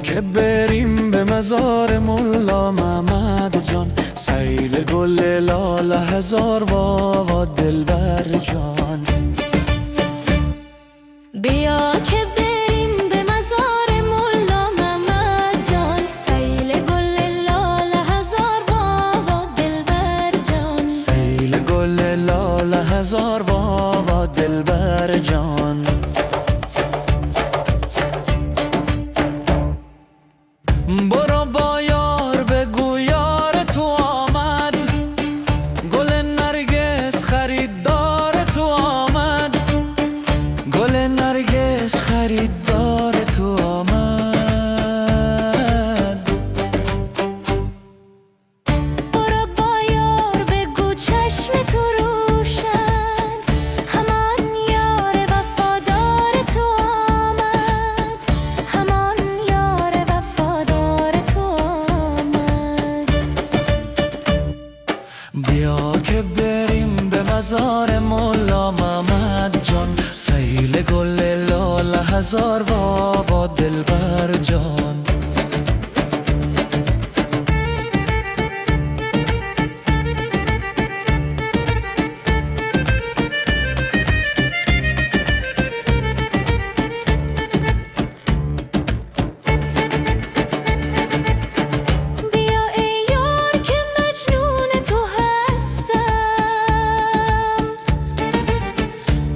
که بریم به مزار ملا محمد جان، سیل گل لاله هزار وا دلبر جان. بیا که بریم به مزار ملا محمد جان، سیل گل لاله هزار وا دلبر جان. سیل گل لاله هزار وا دلبر جان. برو با یار بگو یار تو آمد، گل نرگس خریدار تو آمد، گل نرگس خریدار تو آمد. برو با یار بگو چشم تو روشن، همان یار وفادار تو آمد، همان یار وفادار تو آمد. بیا که بریم به مزار مولا محمد جان، سیل گل لاله هزار وا دلبر جان. بیا ای یار که مجنون تو هستم،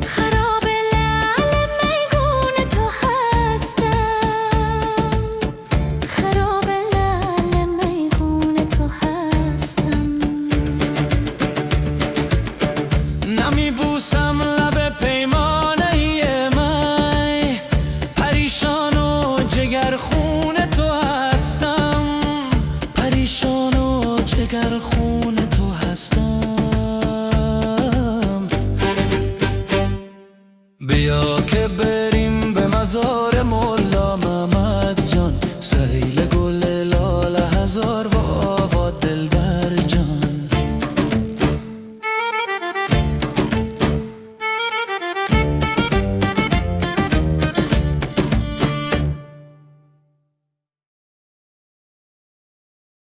خراب لعل میگون تو هستم، خراب لعل میگون تو هستم. نمی بوسم